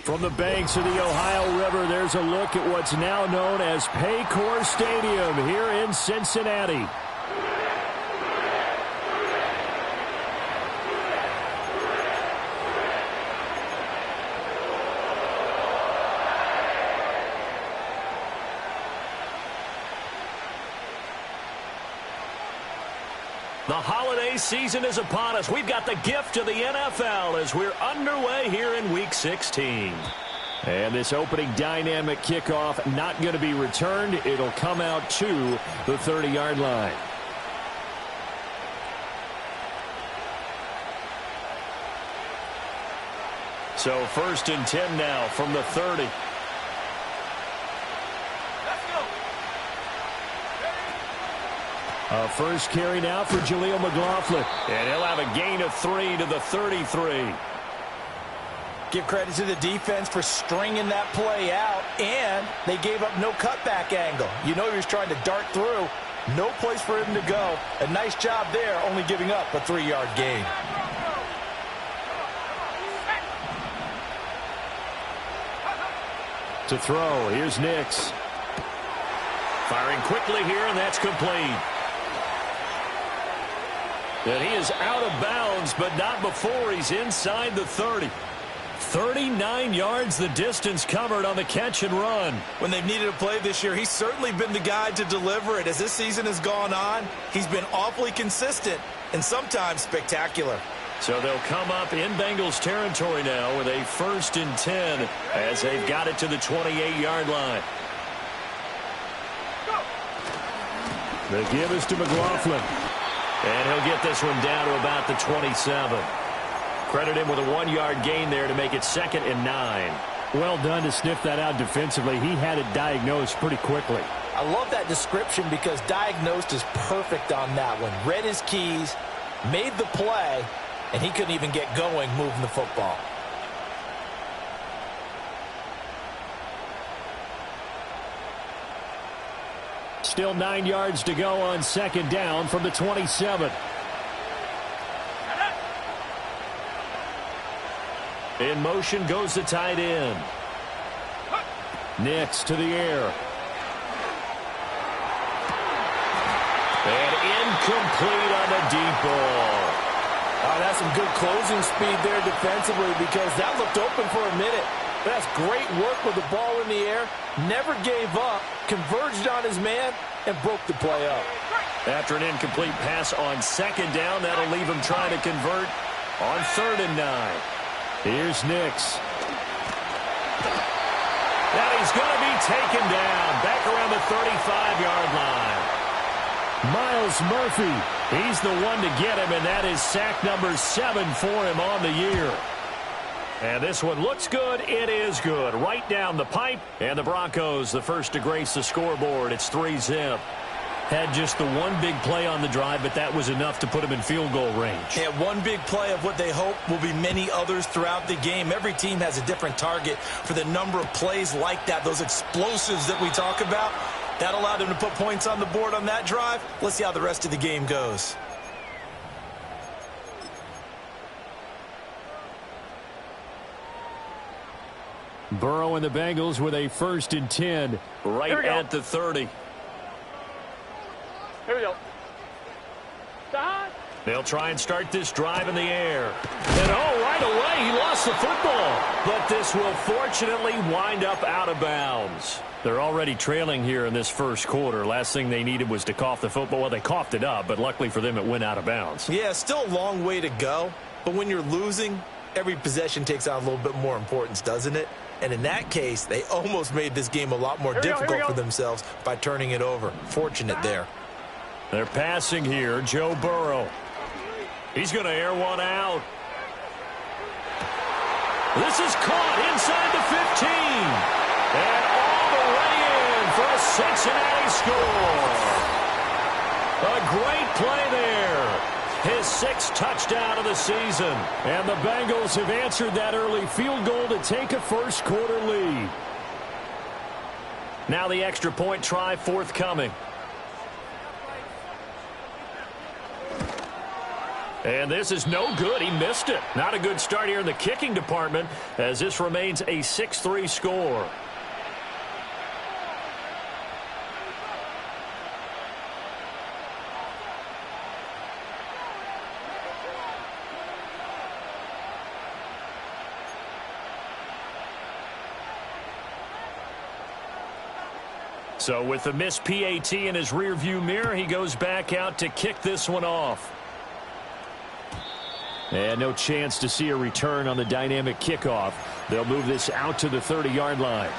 From the banks of the Ohio River, there's a look at what's now known as Paycor Stadium here in Cincinnati. The holiday season is upon us. We've got the gift of the NFL as we're underway here in Week 16. And this opening dynamic kickoff not going to be returned. It'll come out to the 30-yard line. So 1st and 10 now from the 30. A first carry now for Jaleel McLaughlin. And he'll have a gain of 3 to the 33. Give credit to the defense for stringing that play out, and they gave up no cutback angle. You know he was trying to dart through. No place for him to go. A nice job there, only giving up a 3-yard gain. To throw, here's Nix. Firing quickly here, and that's complete. And he is out of bounds, but not before he's inside the 30. 39 yards the distance covered on the catch and run. When they've needed a play this year, he's certainly been the guy to deliver it. As this season has gone on, he's been awfully consistent and sometimes spectacular. So they'll come up in Bengals territory now with a 1st and 10 as they've got it to the 28-yard line. The give is to McLaughlin. And he'll get this one down to about the 27. Credit him with a 1-yard gain there to make it 2nd and 9. Well done to sniff that out defensively. He had it diagnosed pretty quickly. I love that description because diagnosed is perfect on that one. Read his keys, made the play, and he couldn't even get going moving the football. Still 9 yards to go on 2nd down from the 27. In motion goes the tight end. Nix to the air. And incomplete on the deep ball. Oh, that's some good closing speed there defensively because that looked open for a minute. That's great work with the ball in the air. Never gave up, converged on his man, and broke the play up. After an incomplete pass on 2nd down, that'll leave him trying to convert on 3rd and 9. Here's Nix. And he's going to be taken down back around the 35-yard line. Miles Murphy, he's the one to get him, and that is sack number 7 for him on the year. And this one looks good. It is good. Right down the pipe. And the Broncos, the first to grace the scoreboard. It's 3-zip. Had just the one big play on the drive, but that was enough to put him in field goal range. Yeah, one big play of what they hope will be many others throughout the game. Every team has a different target for the number of plays like that, those explosives that we talk about. That allowed them to put points on the board on that drive. Let's see how the rest of the game goes. Burrow and the Bengals with a 1st and 10 right at the 30. Here we go. They'll try and start this drive in the air. And right away he lost the football. But this will fortunately wind up out of bounds. They're already trailing here in this first quarter. Last thing they needed was to cough the football. Well, they coughed it up, but luckily for them it went out of bounds. Yeah, still a long way to go. But when you're losing, every possession takes on a little bit more importance, doesn't it? And in that case, they almost made this game a lot more difficult for themselves by turning it over. Fortunate there. They're passing here. Joe Burrow. He's going to air one out. This is caught inside the 15. And all the way in for a Cincinnati score. A great play there. His 6th touchdown of the season. And the Bengals have answered that early field goal to take a first quarter lead. Now the extra point try forthcoming. And this is no good. He missed it. Not a good start here in the kicking department as this remains a 6-3 score. So with the missed PAT in his rearview mirror, he goes back out to kick this one off. And no chance to see a return on the dynamic kickoff. They'll move this out to the 30-yard line.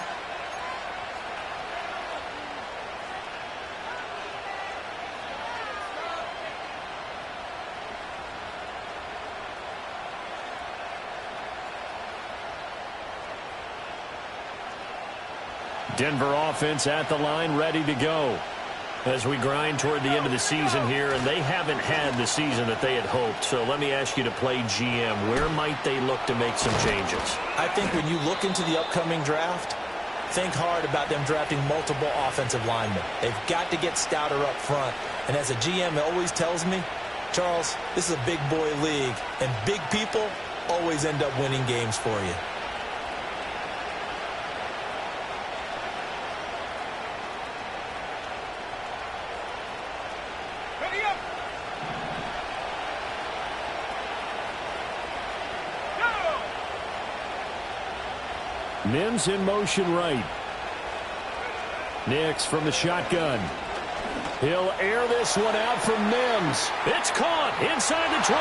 Denver offense at the line, ready to go as we grind toward the end of the season here, and they haven't had the season that they had hoped. So let me ask you to play GM. Where might they look to make some changes? I think when you look into the upcoming draft, think hard about them drafting multiple offensive linemen. They've got to get stouter up front. And as a GM always tells me, Charles, this is a big boy league, and big people always end up winning games for you. Mims in motion right. Nix from the shotgun. He'll air this one out from Mims. It's caught inside the 25.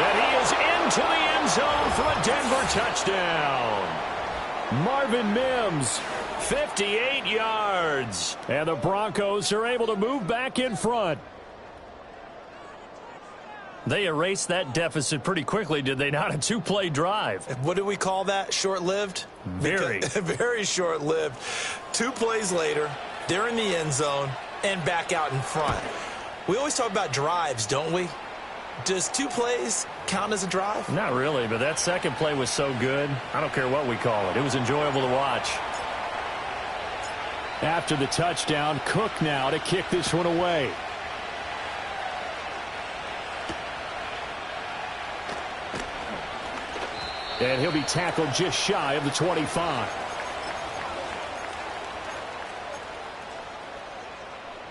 And he is into the end zone for a Denver touchdown. Marvin Mims, 58 yards. And the Broncos are able to move back in front. They erased that deficit pretty quickly, did they not? A two-play drive. What do we call that? Short-lived? Very. Very short-lived. 2 plays later, they're in the end zone and back out in front. We always talk about drives, don't we? Does 2 plays count as a drive? Not really, but that second play was so good. I don't care what we call it. It was enjoyable to watch. After the touchdown, Cook now to kick this one away. And he'll be tackled just shy of the 25.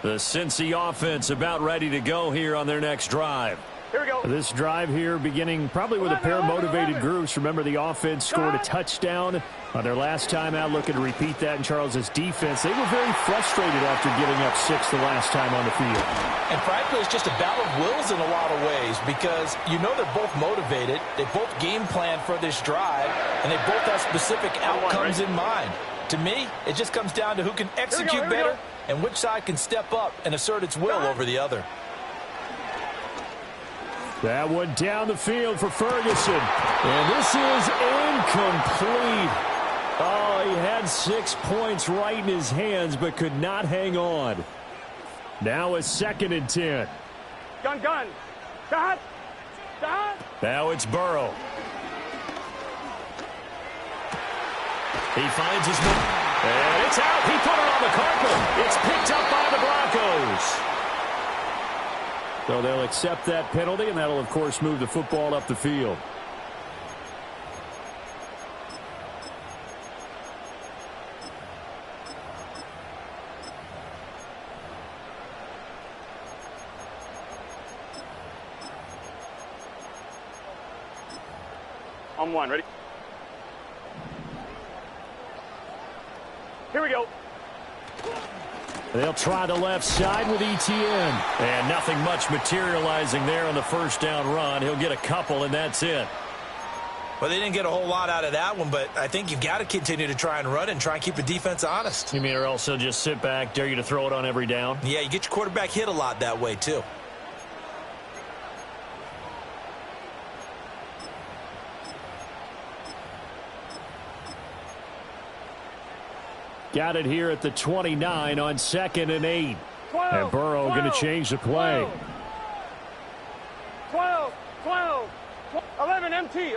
The Cincy offense about ready to go here on their next drive. Here we go. This drive here beginning probably with a pair of motivated groups. Remember, the offense scored a touchdown on their last time out, looking to repeat that in Charles's defense. They were very frustrated after giving up 6 the last time on the field. And frankly, it's just a battle of wills in a lot of ways because you know they're both motivated. They both game plan for this drive, and they both have specific outcomes in mind. To me, it just comes down to who can execute better and which side can step up and assert its will over the other. That one down the field for Ferguson. And this is incomplete. Oh, he had 6 points right in his hands, but could not hang on. Now a 2nd and 10. Gun. Stop. Now it's Burrow. He finds his man. And it's out. He put it on the carpet. It's picked up by the Broncos. So they'll accept that penalty, and that'll, of course, move the football up the field. On 1, ready? Here we go. They'll try the left side with Etienne. And nothing much materializing there on the first down run. He'll get a couple, and that's it. Well, they didn't get a whole lot out of that one, but I think you've got to continue to try and run and try and keep the defense honest. You mean or else they'll just sit back, dare you to throw it on every down? Yeah, you get your quarterback hit a lot that way, too. Got it here at the 29 on 2nd and 8. 12, And Burrow going to change the play. 12. 11 MT.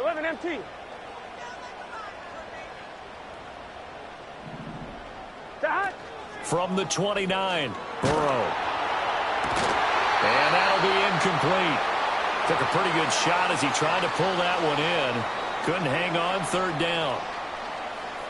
From the 29, Burrow. And that'll be incomplete. Took a pretty good shot as he tried to pull that one in. Couldn't hang on, third down.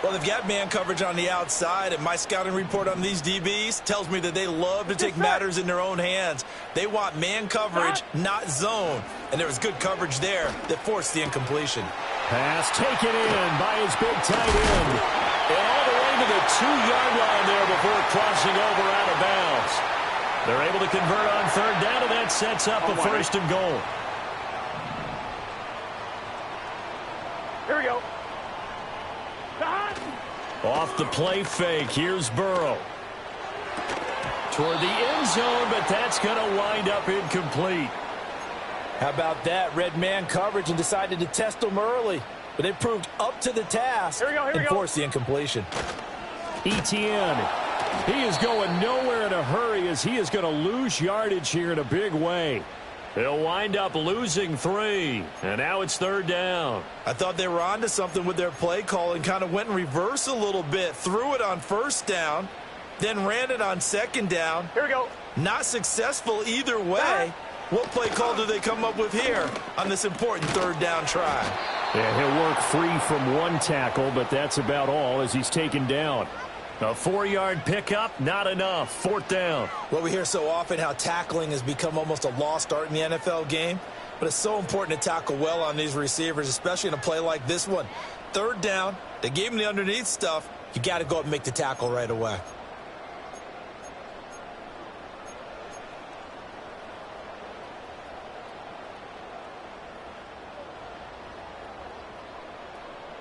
Well, they've got man coverage on the outside, and my scouting report on these DBs tells me that they love to take matters in their own hands. They want man coverage, not zone. And there was good coverage there that forced the incompletion. Pass taken in by his big tight end. And all the way to the 2-yard line there before crossing over out of bounds. They're able to convert on third down, and that sets up a first and goal. Here we go. Off the play fake, here's Burrow. Toward the end zone, but that's going to wind up incomplete. How about that? Red man coverage and decided to test them early. But they proved up to the task and forced the incompletion. Etienne, he is going nowhere in a hurry as he is going to lose yardage here in a big way. They'll wind up losing 3, and now it's third down. I thought they were onto something with their play call and kind of went in reverse a little bit. Threw it on first down, then ran it on second down. Here we go. Not successful either way. What play call do they come up with here on this important third down try? Yeah, he'll work free from one tackle, but that's about all as he's taken down. A 4-yard pickup, not enough. Fourth down. Well, we hear so often how tackling has become almost a lost art in the NFL game, but it's so important to tackle well on these receivers, especially in a play like this one. Third down, they gave him the underneath stuff. You got to go up and make the tackle right away.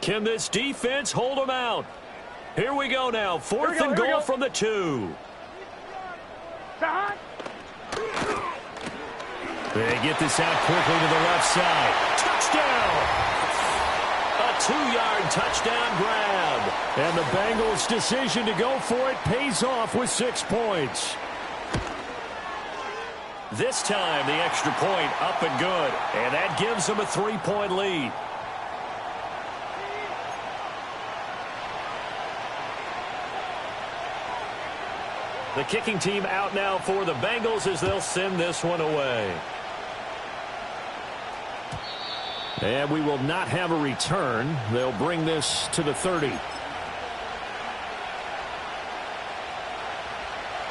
Can this defense hold them out? Here we go now. Fourth and goal from the 2. They get this out quickly to the left side. Touchdown! A 2-yard touchdown grab. And the Bengals' decision to go for it pays off with 6 points. This time, the extra point up and good. And that gives them a 3-point lead. The kicking team out now for the Bengals as they'll send this one away. And we will not have a return. They'll bring this to the 30.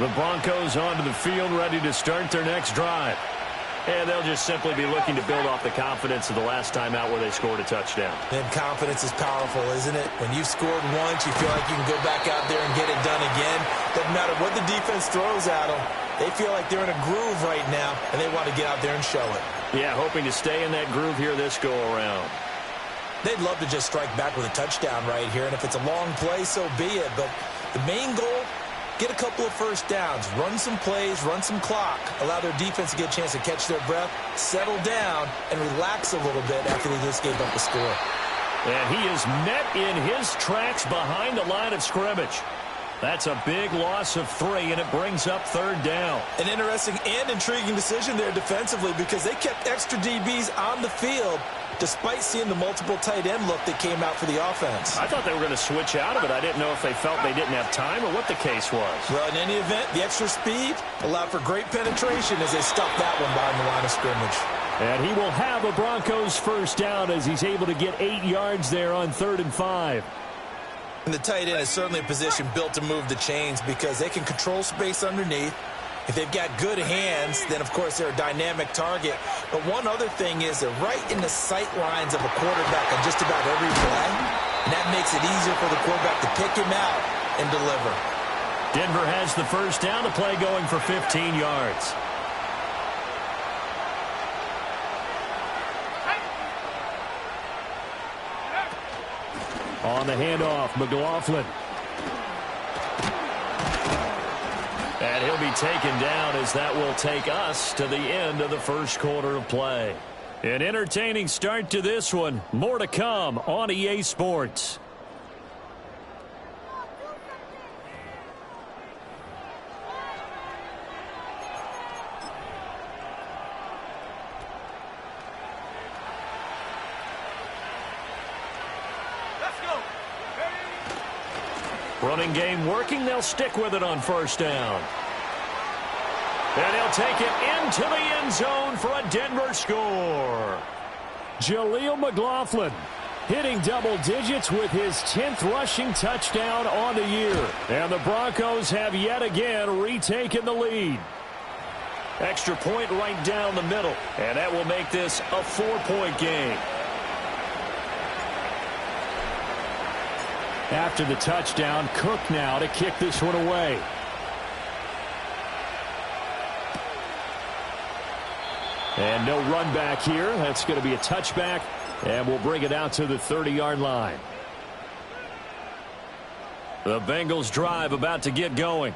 The Broncos onto the field, ready to start their next drive. And they'll just simply be looking to build off the confidence of the last time out where they scored a touchdown. And confidence is powerful, isn't it? When you've scored once, you feel like you can go back out there and get it done again. Doesn't matter what the defense throws at them. They feel like they're in a groove right now, and they want to get out there and show it. Yeah, hoping to stay in that groove here this go-around. They'd love to just strike back with a touchdown right here, and if it's a long play, so be it. But the main goal, get a couple of first downs, run some plays, run some clock, allow their defense to get a chance to catch their breath, settle down, and relax a little bit after they just gave up the score. And he is met in his tracks behind the line of scrimmage. That's a big loss of 3, and it brings up third down. An interesting and intriguing decision there defensively because they kept extra DBs on the field despite seeing the multiple tight end look that came out for the offense. I thought they were going to switch out of it. I didn't know if they felt they didn't have time or what the case was. Well, in any event, the extra speed allowed for great penetration as they stuffed that one behind the line of scrimmage. And he will have a Broncos first down as he's able to get 8 yards there on 3rd and 5. And the tight end is certainly a position built to move the chains because they can control space underneath. If they've got good hands, then, of course, they're a dynamic target. But one other thing is they're right in the sight lines of a quarterback on just about every play. And that makes it easier for the quarterback to pick him out and deliver. Denver has the first down, the play going for 15 yards. On the handoff, McLaughlin. And he'll be taken down as that will take us to the end of the first quarter of play. An entertaining start to this one. More to come on EA Sports. Running game working. They'll stick with it on first down. And he'll take it into the end zone for a Denver score. Jaleel McLaughlin hitting double digits with his 10th rushing touchdown on the year. And the Broncos have yet again retaken the lead. Extra point right down the middle. And that will make this a 4-point game. After the touchdown, Cook now to kick this one away. And no run back here. That's going to be a touchback. And we'll bring it out to the 30-yard line. The Bengals drive about to get going.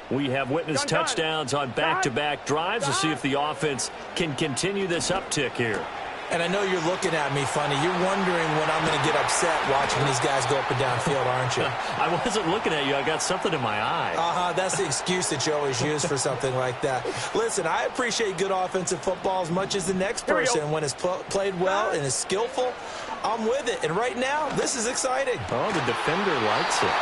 We have witnessed touchdowns on back-to-back drives. To see if the offense can continue this uptick here. And I know you're looking at me funny. You're wondering when I'm going to get upset watching these guys go up and down field, aren't you? I wasn't looking at you. I got something in my eye. That's the excuse that you always use for something like that. Listen, I appreciate good offensive football as much as the next person. When it's played well and is skillful, I'm with it. And right now, this is exciting. Oh, the defender likes it.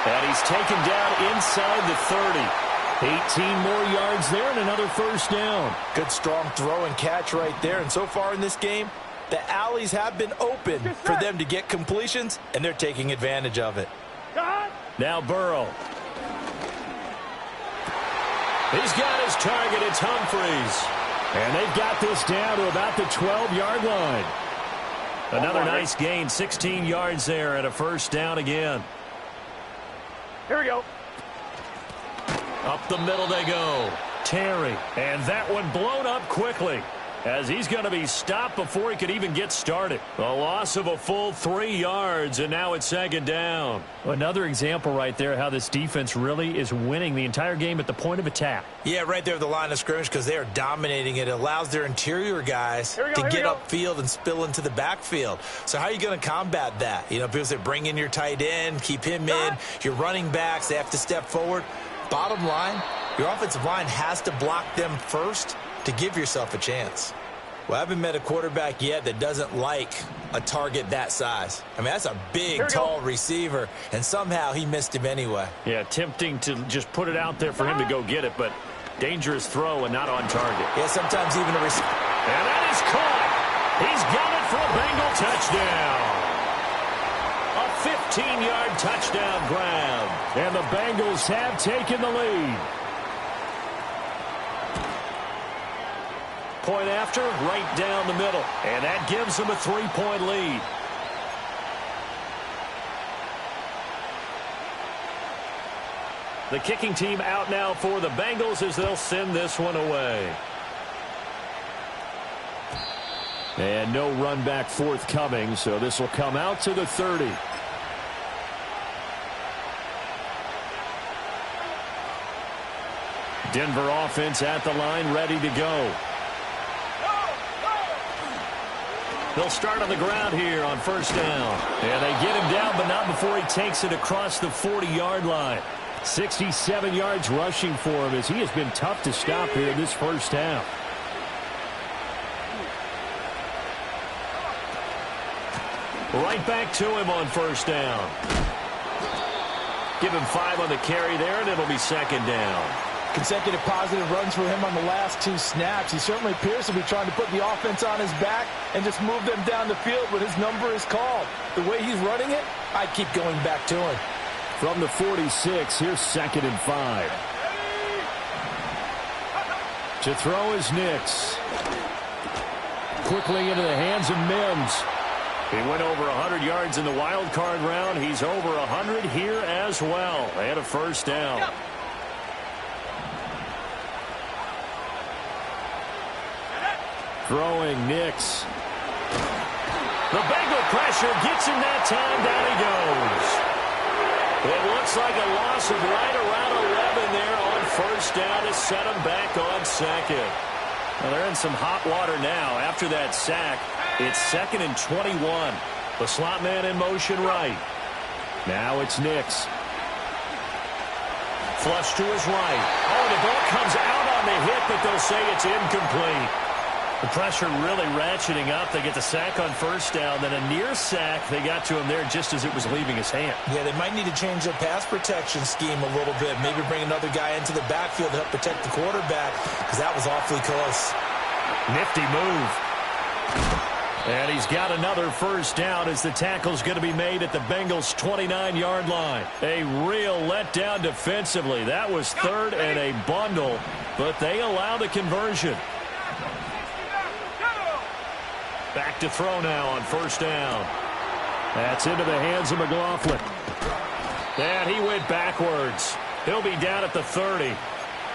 And he's taken down inside the 30. 18 more yards there and another first down. Good strong throw and catch right there. And so far in this game, the alleys have been open for them to get completions, and they're taking advantage of it. Now Burrow. He's got his target. It's Humphries. And they've got this down to about the 12-yard line. Another nice gain, 16 yards there, and a first down again. Here we go. Up the middle they go. Terry. And that one blown up quickly as he's going to be stopped before he could even get started. A loss of a full 3 yards, and now it's second down. Another example right there how this defense really is winning the entire game at the point of attack. Yeah, right there at the line of scrimmage because they are dominating it. It allows their interior guys to get upfield and spill into the backfield. So how are you going to combat that? You know, people say bring in your tight end, keep him in. Your running backs, they have to step forward. Bottom line, your offensive line has to block them first to give yourself a chance. Well, I haven't met a quarterback yet that doesn't like a target that size. I mean, that's a big, tall receiver, and somehow he missed him anyway. Yeah, tempting to just put it out there for him to go get it, but dangerous throw and not on target. Yeah, sometimes even a receiver. And that is caught. He's got it for a Bengal touchdown. A 15-yard touchdown grab. And the Bengals have taken the lead. Point after, right down the middle. And that gives them a 3-point lead. The kicking team out now for the Bengals as they'll send this one away. And no run back forthcoming, so this will come out to the 30. Denver offense at the line, ready to go. They'll start on the ground here on first down. And they get him down, but not before he takes it across the 40-yard line. 67 yards rushing for him as he has been tough to stop here in this first half. Right back to him on first down. Give him 5 on the carry there, and it'll be second down. Consecutive positive runs for him on the last 2 snaps. He certainly appears to be trying to put the offense on his back and just move them down the field when his number is called. The way he's running it, I keep going back to him. From the 46, here's 2nd and 5. To throw is Nix. Quickly into the hands of Mims. He went over 100 yards in the wild card round. He's over 100 here as well. And a first down. Yep. Throwing Nix. The Bengal pressure gets him that time. Down he goes. It looks like a loss of right around 11 there on first down to set him back on second. Well, they're in some hot water now. After that sack, it's 2nd and 21. The slot man in motion right. Now it's Nix. Flush to his right. Oh, the ball comes out on the hit, but they'll say it's incomplete. The pressure really ratcheting up. They get the sack on first down, then a near sack. They got to him there just as it was leaving his hand. Yeah, they might need to change their pass protection scheme a little bit. Maybe bring another guy into the backfield to help protect the quarterback, because that was awfully close. Nifty move. And he's got another first down as the tackle's going to be made at the Bengals' 29-yard line. A real letdown defensively. That was third and a bundle, but they allow the conversion. Back to throw now on first down. That's into the hands of McLaughlin. And he went backwards. He'll be down at the 30.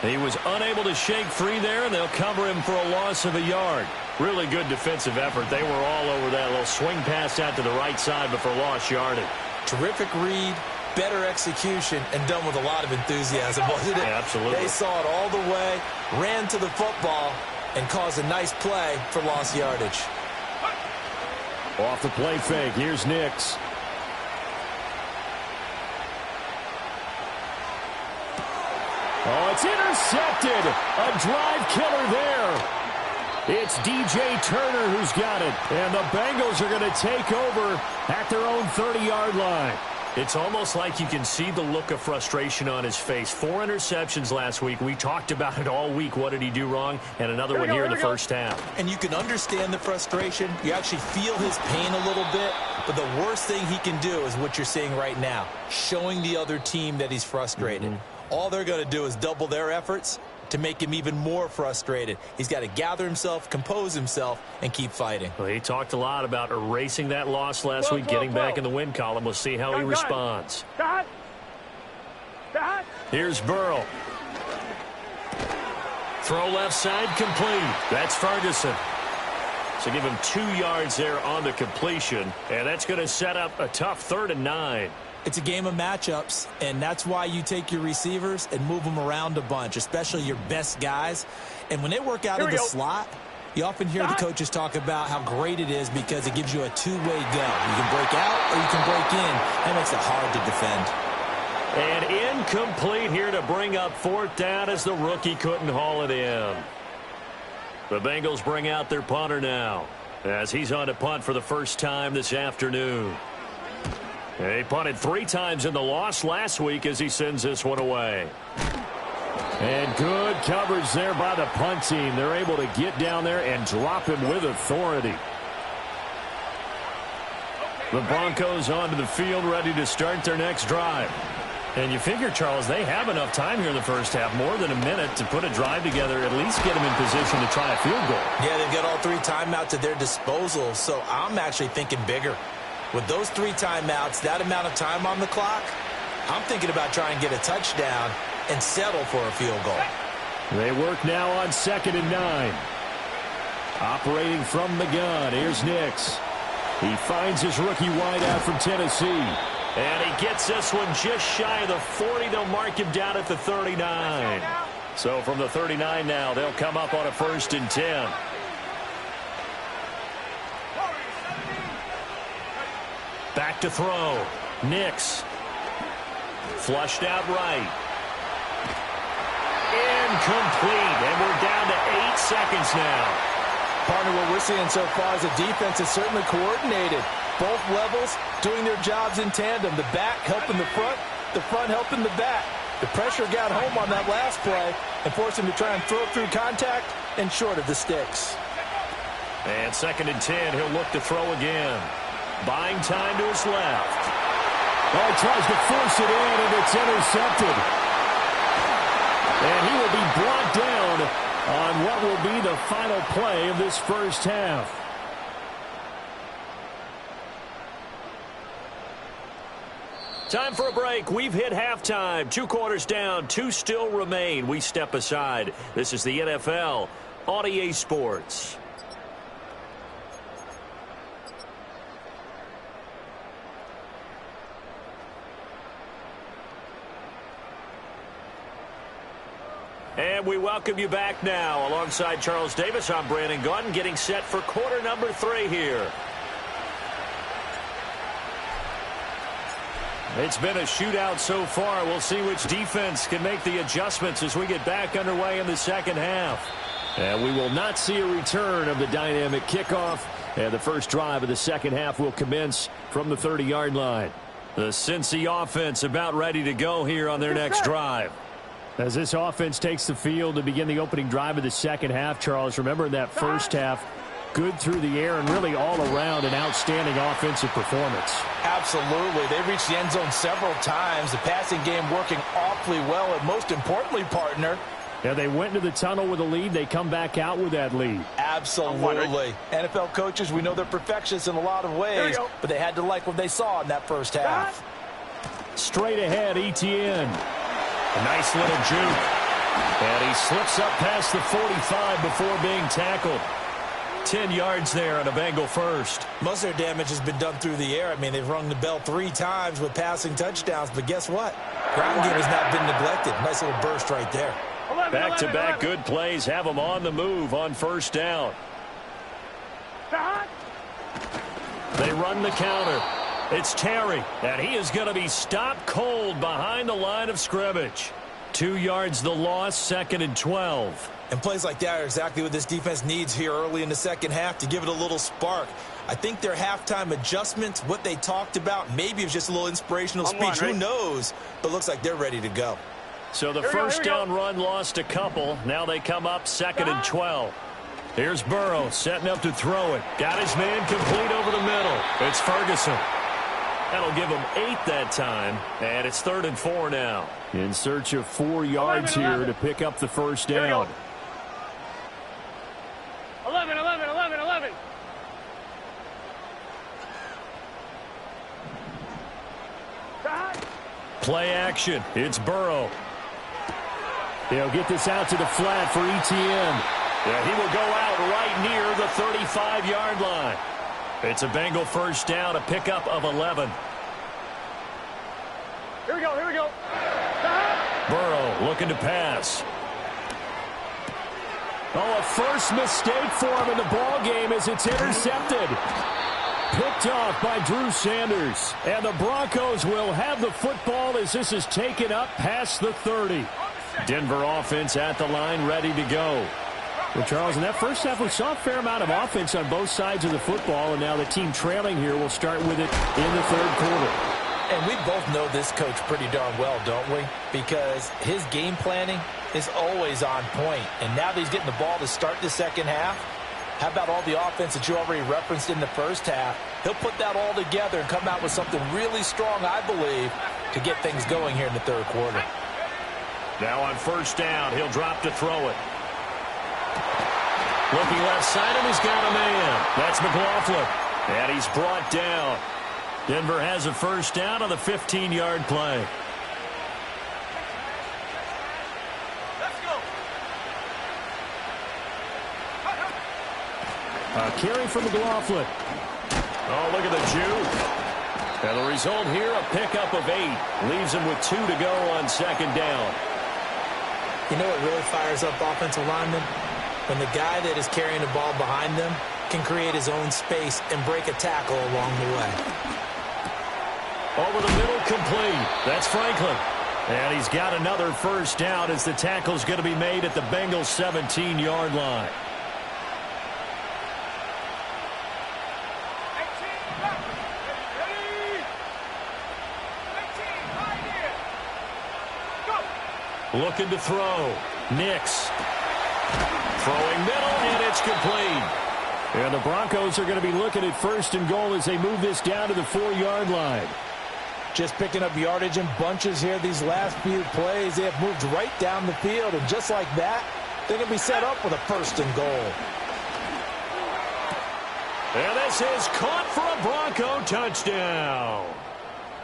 He was unable to shake free there, and they'll cover him for a loss of a yard. Really good defensive effort. They were all over that little swing pass out to the right side before lost yardage. Terrific read, better execution, and done with a lot of enthusiasm, wasn't it? Yeah, absolutely. They saw it all the way, ran to the football, and caused a nice play for lost yardage. Off the play fake, here's Nix. Oh, it's intercepted. A drive killer there. It's DJ Turner who's got it. And the Bengals are going to take over at their own 30-yard line. It's almost like you can see the look of frustration on his face. 4 interceptions last week. We talked about it all week. What did he do wrong? And another one here in the first half. And you can understand the frustration. You actually feel his pain a little bit. But the worst thing he can do is what you're seeing right now, showing the other team that he's frustrated. All they're going to do is double their efforts to make him even more frustrated. He's got to gather himself, compose himself, and keep fighting. Well, he talked a lot about erasing that loss last week, getting back in the win column. We'll see how he responds. Here's Burrow. Throw left side, complete. That's Ferguson. So give him 2 yards there on the completion, and that's going to set up a tough 3rd and 9. It's a game of matchups, and that's why you take your receivers and move them around a bunch, especially your best guys. And when they work out of the slot, you often hear the coaches talk about how great it is because it gives you a two-way go. You can break out or you can break in. That makes it hard to defend. And incomplete here to bring up 4th down as the rookie couldn't haul it in. The Bengals bring out their punter now as he's on to punt for the first time this afternoon. He punted 3 times in the loss last week as he sends this one away. And good coverage there by the punt team. They're able to get down there and drop him with authority. The Broncos onto the field, ready to start their next drive. And you figure, Charles, they have enough time here in the first half, more than a minute, to put a drive together, at least get them in position to try a field goal. Yeah, they've got all 3 timeouts at their disposal, so I'm actually thinking bigger. With those 3 timeouts, that amount of time on the clock, I'm thinking about trying to get a touchdown and settle for a field goal. They work now on 2nd and 9. Operating from the gun, here's Nix. He finds his rookie wideout from Tennessee. And he gets this one just shy of the 40. They'll mark him down at the 39. So from the 39 now, they'll come up on a 1st and 10. Back to throw. Nix. Flushed out right. Incomplete. And we're down to 8 seconds now. Partner, what we're seeing so far is the defense is certainly coordinated. Both levels doing their jobs in tandem. The back helping the front helping the back. The pressure got home on that last play and forced him to try and throw through contact and short of the sticks. And 2nd and 10, he'll look to throw again. Buying time to his left. Oh, he tries to force it in, and it's intercepted. And he will be brought down on what will be the final play of this first half. Time for a break. We've hit halftime. 2 quarters down, 2 still remain. We step aside. This is the NFL on EA Sports. And we welcome you back now. Alongside Charles Davis, I'm Brandon Gaudin, getting set for quarter number 3 here. It's been a shootout so far. We'll see which defense can make the adjustments as we get back underway in the second half. And we will not see a return of the dynamic kickoff. And the first drive of the second half will commence from the 30-yard line. The Cincy offense about ready to go here on their next drive. As this offense takes the field to begin the opening drive of the second half, Charles, remember in that first half, good through the air and really all around an outstanding offensive performance. Absolutely. They reached the end zone several times. The passing game working awfully well. And most importantly, partner, yeah, they went into the tunnel with a lead. They come back out with that lead. Absolutely. NFL coaches, we know they're perfectionists in a lot of ways, but they had to like what they saw in that first half. Straight ahead, Etienne. A nice little juke. And he slips up past the 45 before being tackled. 10 yards there on a Bengal first. Most of their damage has been done through the air. I mean, they've rung the bell 3 times with passing touchdowns, but guess what? Ground game has not been neglected. Nice little burst right there. Back-to-back good plays have them on the move on first down. They run the counter. It's Terry, and he is going to be stopped cold behind the line of scrimmage. 2 yards the loss, 2nd and 12. And plays like that are exactly what this defense needs here early in the second half to give it a little spark. I think their halftime adjustment, what they talked about, maybe it was just a little inspirational speech. Who knows? But looks like they're ready to go. So the first down run lost a couple. Now they come up 2nd and 12. Here's Burrow setting up to throw it. Got his man complete over the middle. It's Ferguson. That'll give him 8 that time. And it's 3rd and 4 now. In search of 4 yards here to pick up the first down. 11. Play action. It's Burrow. They'll get this out to the flat for Etienne. Yeah, he will go out right near the 35-yard line. It's a Bengal first down, a pickup of 11. Here we go. Burrow looking to pass. Oh, a first mistake for him in the ball game as it's intercepted. Picked off by Drew Sanders. And the Broncos will have the football as this is taken up past the 30. Denver offense at the line, ready to go. Well, Charles, in that first half, we saw a fair amount of offense on both sides of the football, and now the team trailing here will start with it in the third quarter. And we both know this coach pretty darn well, don't we? Because his game planning is always on point. And now that he's getting the ball to start the second half, how about all the offense that you already referenced in the first half? He'll put that all together and come out with something really strong, I believe, to get things going here in the third quarter. Now on first down, he'll drop to throw it. Looking left side, and he's got a man. That's McLaughlin. And he's brought down. Denver has a first down on the 15-yard play. Let's go. A carry from McLaughlin. Oh, look at the juke. And the result here, a pickup of 8. Leaves him with 2 to go on second down. You know what really fires up offensive linemen? When the guy that is carrying the ball behind them can create his own space and break a tackle along the way. Over the middle, complete. That's Franklin. And he's got another first down as the tackle's going to be made at the Bengals' 17-yard line. Looking to throw. Nix. Throwing middle, and it's complete. And the Broncos are going to be looking at 1st and goal as they move this down to the 4-yard line. Just picking up yardage in bunches here these last few plays. They have moved right down the field, and just like that, they're going to be set up with a 1st and goal. And this is caught for a Bronco touchdown.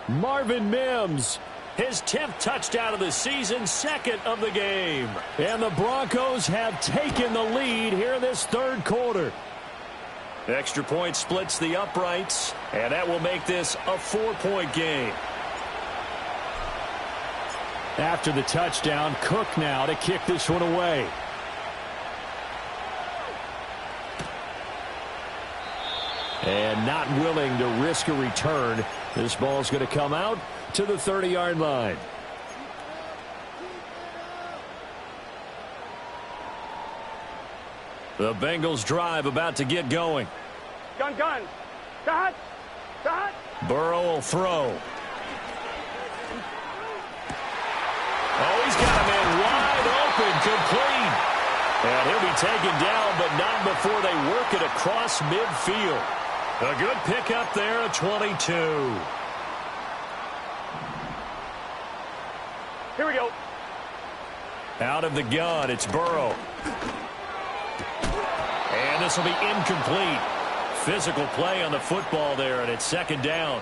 Marvin Mims. His 10th touchdown of the season, 2nd of the game. And the Broncos have taken the lead here in this third quarter. Extra point splits the uprights, and that will make this a 4-point game. After the touchdown, Cook now to kick this one away. And not willing to risk a return. This ball's going to come out to the 30-yard line. The Bengals drive about to get going. Gun. Dot. Burrow will throw. Oh, he's got a man wide open, complete. And he'll be taken down, but not before they work it across midfield. A good pickup there at 22. Here we go. Out of the gun, it's Burrow. And this will be incomplete. Physical play on the football there, and it's second down.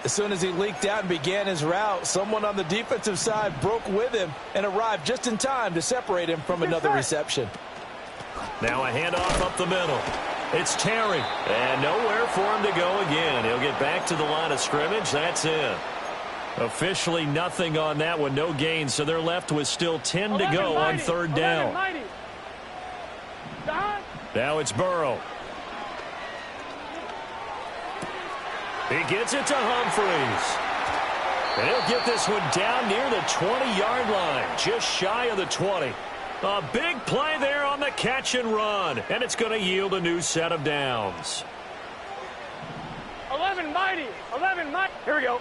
As soon as he leaked out and began his route, someone on the defensive side broke with him and arrived just in time to separate him from another reception. Now a handoff up the middle. It's Terry, and nowhere for him to go again. He'll get back to the line of scrimmage. That's it. Officially nothing on that one, no gain, so they're left with still 10 to go on third down. Now it's Burrow. He gets it to Humphries. And he'll get this one down near the 20-yard line, just shy of the 20. A big play there on the catch and run, and it's going to yield a new set of downs. 11 mighty. Here we go.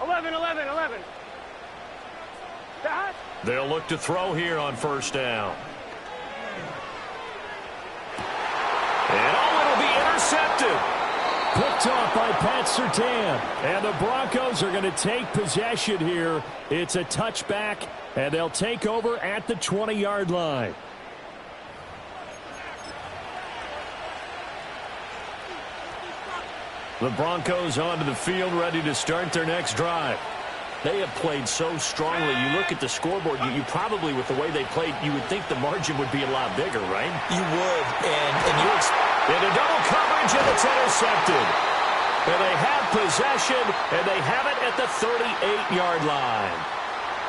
11. Dot. They'll look to throw here on first down. And it'll be intercepted. Picked off by Pat Surtain. And the Broncos are going to take possession here. It's a touchback, and they'll take over at the 20-yard line. The Broncos onto the field, ready to start their next drive. They have played so strongly. You look at the scoreboard, you probably, with the way they played, you would think the margin would be a lot bigger, right? You would, and you into double coverage, and it's intercepted. And they have possession, and they have it at the 38-yard line.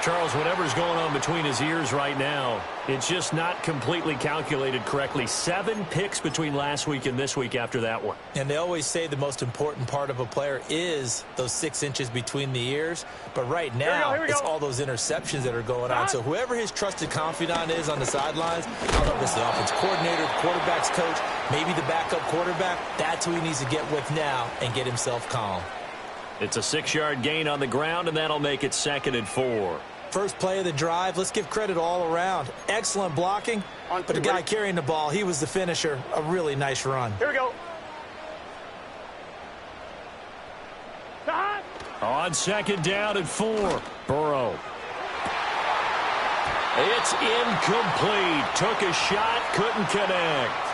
Charles, whatever's going on between his ears right now, it's just not completely calculated correctly. 7 picks between last week and this week after that one. And they always say the most important part of a player is those 6 inches between the ears. But right now, here we go. it's all those interceptions that are going on. So whoever his trusted confidant is on the sidelines, I don't know if it's the offense coordinator, the quarterback's coach, maybe the backup quarterback, that's who he needs to get with now and get himself calm. It's a 6-yard gain on the ground, and that'll make it 2nd and 4. First play of the drive, let's give credit all around. Excellent blocking, but the guy carrying the ball, he was the finisher. A really nice run. Here we go. Dot. On 2nd down and 4, Burrow. It's incomplete. Took a shot, couldn't connect.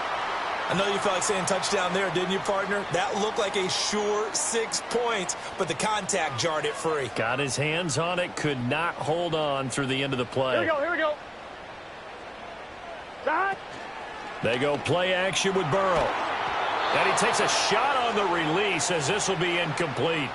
I know you felt like saying touchdown there, didn't you, partner? That looked like a sure 6 points, but the contact jarred it free. Got his hands on it, could not hold on through the end of the play. Here we go. Dot. They go play action with Burrow. And he takes a shot on the release as this will be incomplete.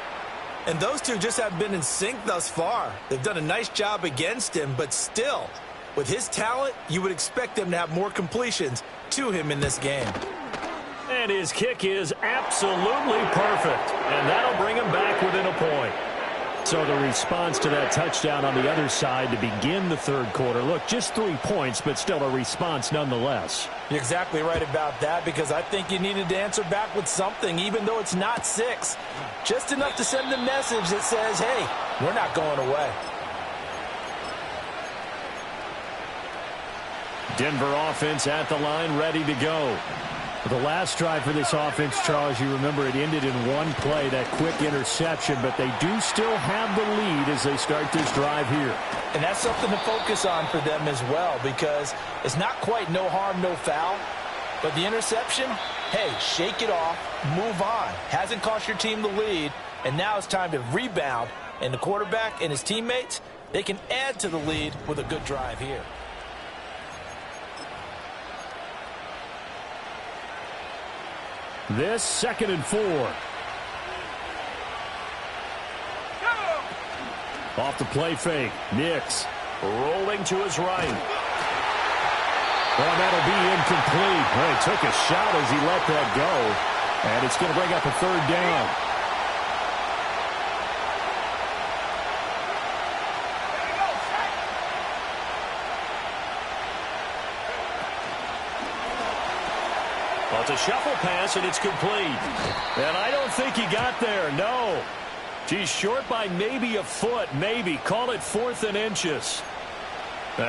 And those two just haven't been in sync thus far. They've done a nice job against him, but still, with his talent, you would expect them to have more completions to him in this game. And his kick is absolutely perfect. And that'll bring him back within a point. So the response to that touchdown on the other side to begin the third quarter. Look, just 3 points, but still a response nonetheless. You're exactly right about that, because I think you needed to answer back with something, even though it's not 6. Just enough to send a message that says, hey, we're not going away. Denver offense at the line, ready to go. The last drive for this offense, Charles, you remember it ended in one play, that quick interception, but they do still have the lead as they start this drive here. And that's something to focus on for them as well, because it's not quite no harm, no foul, but the interception, hey, shake it off, move on. Hasn't cost your team the lead, and now it's time to rebound, and the quarterback and his teammates, they can add to the lead with a good drive here. This 2nd and 4. Off the play fake. Nix rolling to his right. Well, that'll be incomplete. Well, he took a shot as he let that go. And it's going to bring up a 3rd down. Well, it's a shuffle pass, and it's complete. And I don't think he got there, no. He's short by maybe a foot, maybe. Call it 4th and inches.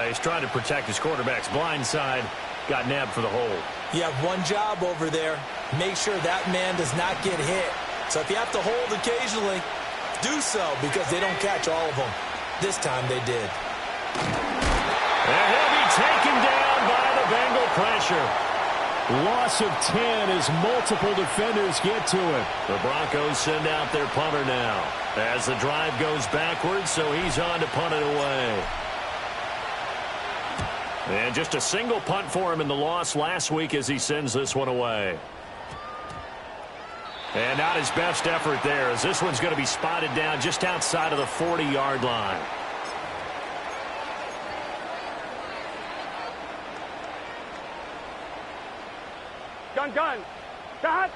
He's trying to protect his quarterback's blind side. Got nabbed for the hold. You have one job over there. Make sure that man does not get hit. So if you have to hold occasionally, do so because they don't catch all of them. This time they did. And he'll be taken down by the Bengal pressure. Loss of 10 as multiple defenders get to it. The Broncos send out their punter now as the drive goes backwards, so he's on to punt it away. And just a single punt for him in the loss last week as he sends this one away. And not his best effort there, as this one's going to be spotted down just outside of the 40-yard line. Gun. Stop.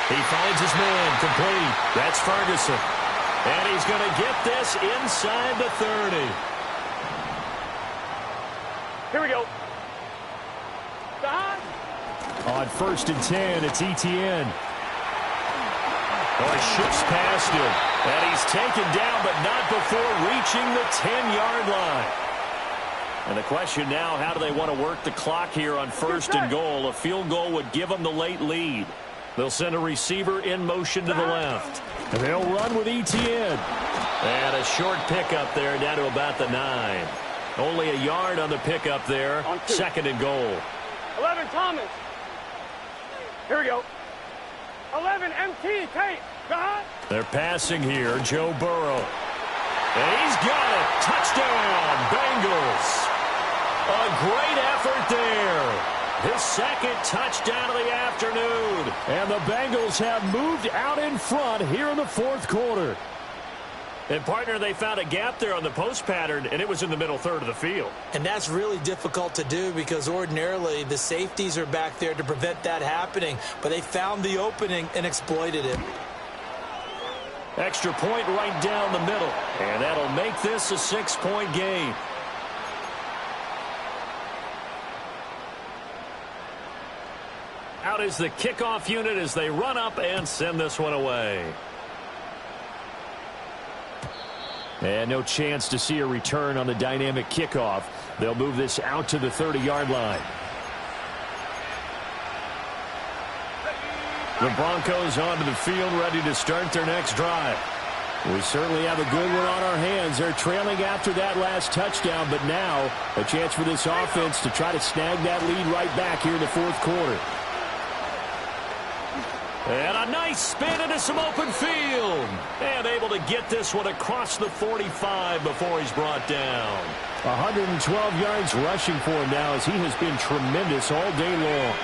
He finds his man complete. That's Ferguson. And he's going to get this inside the 30. Here we go. Stop. On 1st and 10, it's Etienne. Oh, he shifts past him. And he's taken down, but not before reaching the 10-yard line. And the question now, how do they want to work the clock here on 1st and goal? A field goal would give them the late lead. They'll send a receiver in motion to the left. And they'll run with Etienne. And a short pickup there down to about the 9. Only a yard on the pickup there. 2nd and goal. 11, Thomas. Here we go. 11, MT, Tate. God. They're passing here, Joe Burrow. And he's got it. Touchdown, Bengals. A great effort there. His 2nd touchdown of the afternoon. And the Bengals have moved out in front here in the 4th quarter. And, partner, they found a gap there on the post pattern, and it was in the middle third of the field. And that's really difficult to do because ordinarily the safeties are back there to prevent that happening. But they found the opening and exploited it. Extra point right down the middle. And that'll make this a 6-point game. Out is the kickoff unit as they run up and send this one away. And no chance to see a return on the dynamic kickoff. They'll move this out to the 30-yard line. The Broncos onto the field, ready to start their next drive. We certainly have a good one on our hands. They're trailing after that last touchdown, but now a chance for this offense to try to snag that lead right back here in the 4th quarter. And a nice spin into some open field. And able to get this one across the 45 before he's brought down. 112 yards rushing for him now as he has been tremendous all day long.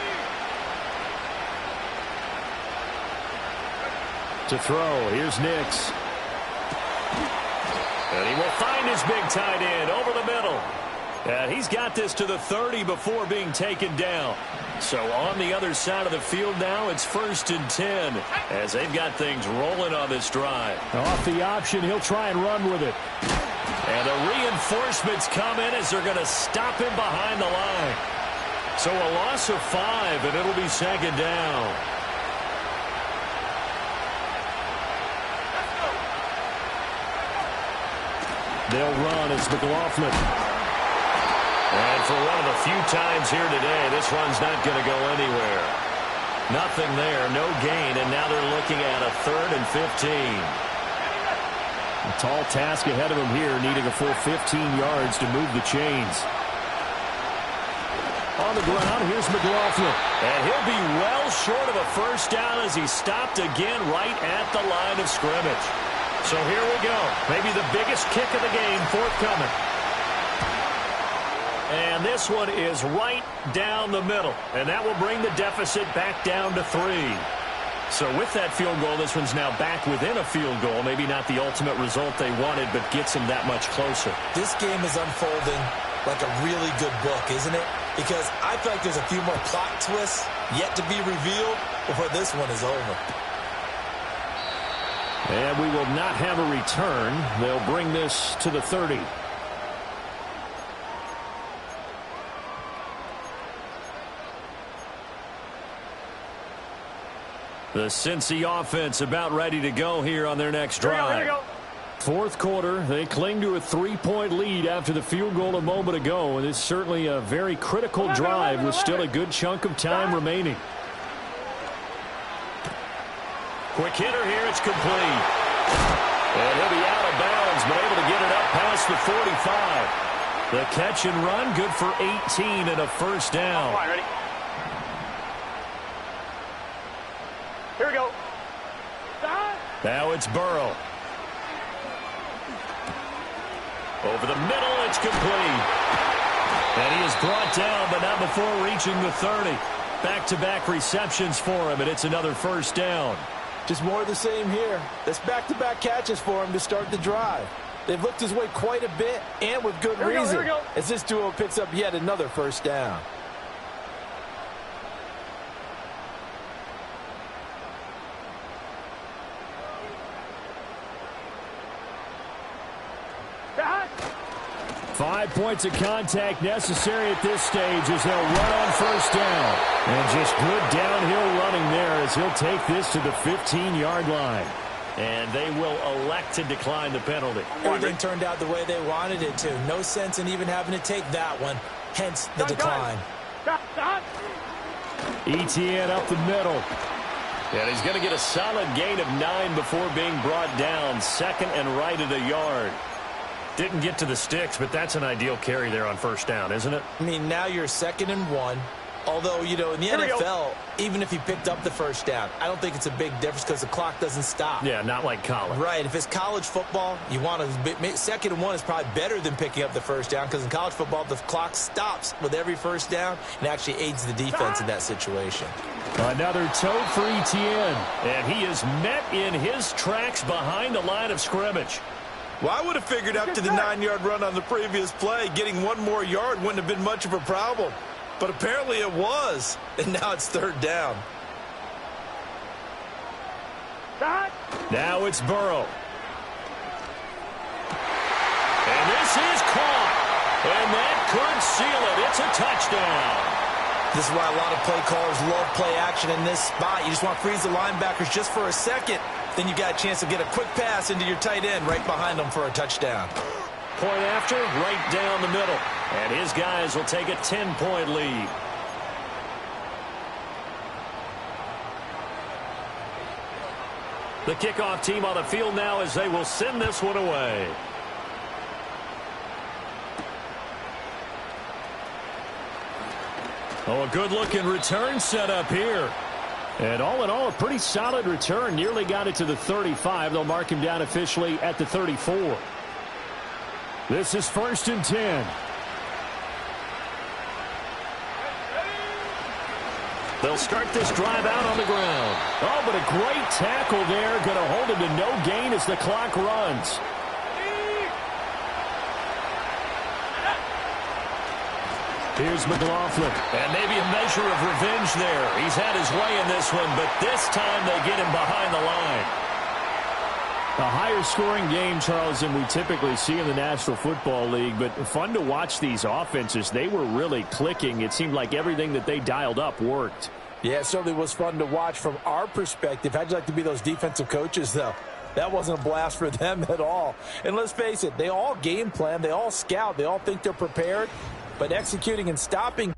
To throw, here's Nix. And he will find his big tight end over the middle. And he's got this to the 30 before being taken down. So on the other side of the field now, it's 1st and 10 as they've got things rolling on this drive. Off the option, he'll try and run with it. And the reinforcements come in as they're going to stop him behind the line. So a loss of 5, and it'll be 2nd down. They'll run as McLaughlin. And for one of the few times here today, this run's not going to go anywhere. Nothing there, no gain, and now they're looking at a 3rd and 15. A tall task ahead of him here, needing a full 15 yards to move the chains. On the ground, here's McLaughlin. And he'll be well short of a first down as he's stopped again right at the line of scrimmage. So here we go. Maybe the biggest kick of the game forthcoming. And this one is right down the middle. And that will bring the deficit back down to 3. So with that field goal, this one's now back within a field goal. Maybe not the ultimate result they wanted, but gets them that much closer. This game is unfolding like a really good book, isn't it? Because I feel like there's a few more plot twists yet to be revealed before this one is over. And we will not have a return. They'll bring this to the 30. The Cincy offense about ready to go here on their next drive. Here we go. Fourth quarter, they cling to a 3-point lead after the field goal a moment ago, and it's certainly a very critical drive with still a good chunk of time remaining. Quick hitter here, it's complete. And he'll be out of bounds, but able to get it up past the 45. The catch and run, good for 18 and a first down. All right, ready? Here we go. Now it's Burrow. Over the middle, it's complete. And he is brought down, but not before reaching the 30. Back-to-back receptions for him, and it's another first down. Just more of the same here. That's back-to-back catches for him to start the drive. They've looked his way quite a bit, and with good reason, as this duo picks up yet another first down. Back. 5 points of contact necessary at this stage as they'll run on first down. And just good downhill running there as he'll take this to the 15-yard line. And they will elect to decline the penalty. Everything turned out the way they wanted it to. No sense in even having to take that one. Hence the decline. Etienne up the middle. And he's going to get a solid gain of 9 before being brought down. Second and right at a yard. Didn't get to the sticks, but that's an ideal carry there on first down, isn't it? I mean, now you're 2nd and 1. Although, you know, in the NFL, even if he picked up the first down, I don't think it's a big difference because the clock doesn't stop. Yeah, not like college. Right. If it's college football, you want to 2nd and 1 is probably better than picking up the first down because in college football, the clock stops with every first down and actually aids the defense in that situation. Another toe for Etienne, and he is met in his tracks behind the line of scrimmage. Well, I would have figured after the 9-yard run on the previous play, getting 1 more yard wouldn't have been much of a problem. But apparently it was, and now it's 3rd down. Now it's Burrow. And this is caught. And that could seal it. It's a touchdown. This is why a lot of play callers love play action in this spot. You just want to freeze the linebackers just for a second. Then you got a chance to get a quick pass into your tight end right behind them for a touchdown. Point after, right down the middle. And his guys will take a 10-point lead. The kickoff team on the field now as they will send this one away. Oh, a good-looking return set up here. And all in all, a pretty solid return. Nearly got it to the 35. They'll mark him down officially at the 34. This is 1st and 10. They'll start this drive out on the ground. Oh, but a great tackle there. Going to hold him to no gain as the clock runs. Here's McLaughlin. And maybe a measure of revenge there. He's had his way in this one, but this time they get him behind the line. A higher scoring game, Charles, than we typically see in the National Football League, but fun to watch these offenses. They were really clicking. It seemed like everything that they dialed up worked. Yeah, it certainly was fun to watch from our perspective. How'd you like to be those defensive coaches, though? That wasn't a blast for them at all. And let's face it, they all game plan, they all scout, they all think they're prepared, but executing and stopping